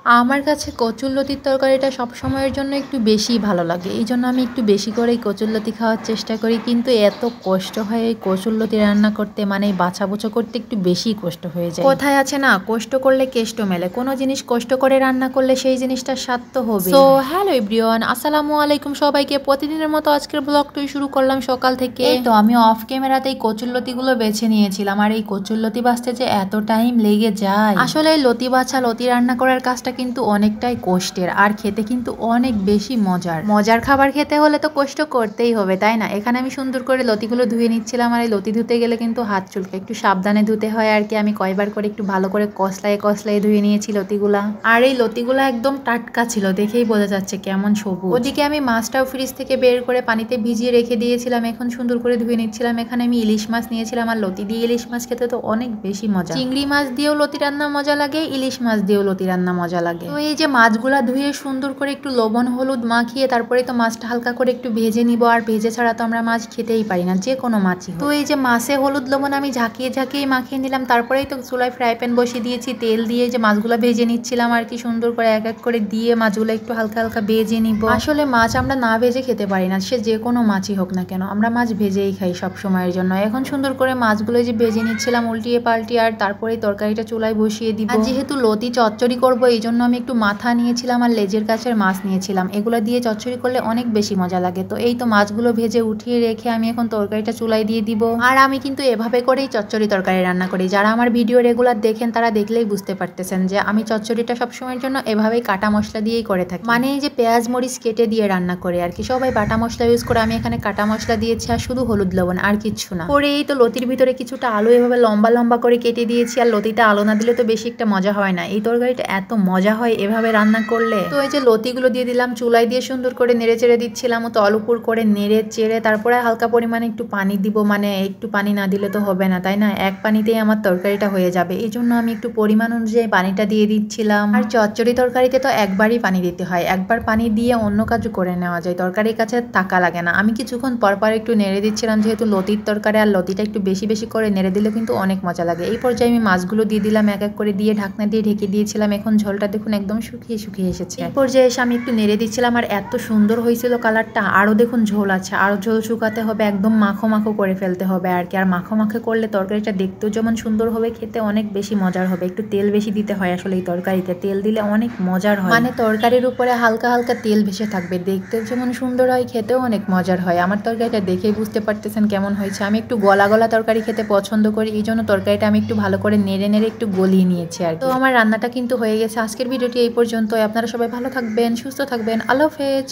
আমার কাছে কচুরলতির তরকারিটা সবসময়ের জন্য একটু বেশিই ভালো লাগে। এইজন্য আমি একটু বেশি করেই কচুরলতি খাওয়ার চেষ্টা করি। কিন্তু এত কষ্ট হয় এই কচুরলতি রান্না করতে, মানে বাছাবুছো করতে একটু বেশিই কষ্ট হয়ে যায়। কথায় আছে না, কষ্ট করলে কেষ্ট মেলে। কোনো জিনিস কষ্ট করে রান্না করলে সেই জিনিসটার স্বাদ তো হবে। সো হ্যালো এভরিওয়ান, আসসালামু আলাইকুম সবাইকে। প্রতিদিনের মতো আজকের ব্লগটাই শুরু করলাম সকাল থেকে। এই তো আমি অফ ক্যামেরাতেই কচুরলতিগুলো বেছে নিয়েছিলাম। আর এই কচুরলতি বাছতে যে এত টাইম লেগে যায়, আসলে এই লতি বাছা লতি রান্না করার কাজটা কিন্তু অনেকটাই কষ্টের, আর খেতে কিন্তু অনেক বেশি মজার খাবার খেতে হলে তো কষ্ট করতেই হবে, তাই না? এখানে আমি সুন্দর করে লতিগুলো ধুয়ে নিচ্ছিলাম। আর এই লতি ধুতে গেলে কিন্তু হাত চুলকে, একটু সাবধানে ধুতে হয় আর কি। আমি কয়বার করে একটু ভালো করে কসলায় ধুয়ে নিয়েছি লতিগুলা। আর এই লতিগুলা একদম টাটকা ছিল, দেখেই বোঝা যাচ্ছে কেমন সবুজ। ওদিকে আমি মাছটাও ফ্রিজ থেকে বের করে পানিতে ভিজিয়ে রেখে দিয়েছিলাম, এখন সুন্দর করে ধুয়ে নিচ্ছিলাম। এখানে আমি ইলিশ মাছ নিয়েছিলাম, আর লতি দিয়ে ইলিশ মাছ খেতে তো অনেক বেশি মজা। চিংড়ি মাছ দিয়েও লতি রান্না মজা লাগে, ইলিশ মাছ দিয়েও লতি রান্না মজা লাগে। তো এই যে মাছগুলা ধুয়ে সুন্দর করে একটু লবণ হলুদ মাখিয়ে তারপরে তো মাছটা হালকা করে একটু ভেজে নিব। আর ভেজে ছাড়া তো আমরা মাছ খেতেই পারি না, যে কোনো মাছই। তো এই যে মাছে হলুদ লবণ আমি ঝাঁকিয়ে মাখিয়ে নিলাম। তারপরেই তো চুলায় ফ্রাই প্যান বসিয়ে দিয়েছি, তেল দিয়ে যে মাছগুলো ভেজে নিচ্ছিলাম আর কি। সুন্দর করে এক এক করে দিয়ে মাছগুলো একটু হালকা ভেজে নিব। আসলে মাছ আমরা না ভেজে খেতে পারি না, সে যে কোনো মাছই হোক না কেন, আমরা মাছ ভেজেই খাই সব সময়ের জন্য। এখন সুন্দর করে মাছগুলো যে ভেজে নিচ্ছিলাম উল্টিয়ে পাল্টিয়ে, আর তারপরে তরকারিটা চুলায় বসিয়ে দিব। আর যেহেতু লতি চচ্চড়ি করবো, এই জন্য আমি একটু মাথা নিয়েছিলাম আর লেজের কাছের মাছ নিয়েছিলাম। এগুলো দিয়ে চচ্চড়ি করলে অনেক বেশি মজা লাগে। তো এই তো মাছগুলো ভেজে উঠিয়ে রেখে আমি এখন তরকারিটা চুলায় দিয়ে দিব। আর আমি কিন্তু এভাবে করেই চচ্চড়ি তরকারি রান্না করি। যারা আমার ভিডিও রেগুলার দেখেন তারা দেখলেই বুঝতে পারতেছেন যে আমি চচ্চড়িটা সবসময়ের জন্য এভাবেই কাটা মশলা দিয়েই করে থাকি। মানে এই যে পেঁয়াজ মরিচ কেটে দিয়ে রান্না করে আর কি। সবাই বাটা মশলা ইউজ করে, আমি এখানে কাটা মশলা দিয়েছি আর শুধু হলুদ লবণ, আর কিচ্ছু না। পরে এই তো লতির ভিতরে কিছুটা আলু এভাবে লম্বা করে কেটে দিয়েছি। আর লতিটা আলু না দিলে তো বেশি একটা মজা হয় না। এই তরকারিটা এত মজা হয় এভাবে রান্না করলে। তো এই যে লতিগুলো দিয়ে দিলাম, চুলায় দিয়ে সুন্দর করে নেড়ে চেড়ে দিচ্ছিলাম। তো অলুপুর করে নেড়ে চেড়ে তারপরে হালকা পরিমাণে একটু পানি দিব। মানে একটু পানি না দিলে তো হবে না, তাই না? এক পানিতেই আমার তরকারিটা হয়ে যাবে, এই জন্য আমি একটু পরিমাণ অনুযায়ী পানিটা দিয়ে দিচ্ছিলাম। আর চচ্চড়ি তরকারিতে তো একবারই পানি দিতে হয়, একবার পানি দিয়ে অন্য কাজ করে নেওয়া যায়, তরকারির কাছে থাকা লাগে না। আমি কিছুক্ষণ পর একটু নেড়ে দিচ্ছিলাম, যেহেতু লতির তরকারি, আর লতিটা একটু বেশি করে নেড়ে দিলে কিন্তু অনেক মজা লাগে। এই পর্যায়ে আমি মাছগুলো দিয়ে দিলাম, এক এক করে দিয়ে ঢাকনা দিয়ে ঢেকে দিয়েছিলাম। এখন ঝোলটা দেখুন একদম শুকিয়ে এসেছে। এই পর্যায়ে এসে আমি একটু নেড়ে দিচ্ছিলাম, আর এত সুন্দর হয়েছিল কালারটা। আরো দেখুন ঝোল আছে, আরো ঝোল শুকাতে হবে, একদম মাখো করে ফেলতে হবে আর কি। আর মাখো করলে তরকারিটা দেখতেও যেমন সুন্দর হবে, খেতে অনেক বেশি মজার হবে। একটু তেল বেশি দিতে হয় আসলে এই তরকারিতে, তেল দিলে অনেক মজার হয়। মানে তরকারির উপরে হালকা তেল ভেসে থাকবে, দেখতেও যেমন সুন্দর হয়, খেতেও অনেক মজার হয়। আমার তরকারিটা দেখেই বুঝতে পারতেছেন কেমন হয়েছে। আমি একটু গলা তরকারি খেতে পছন্দ করি, এই জন্য তরকারিটা আমি একটু ভালো করে নেড়ে একটু গলিয়ে নিয়েছি আর কি। তো আমার রান্নাটা কিন্তু হয়ে গেছে। আজকের ভিডিওটি এই পর্যন্ত। আপনারা সবাই ভালো থাকবেন, সুস্থ থাকবেন। আল্লাহ হাফেজ।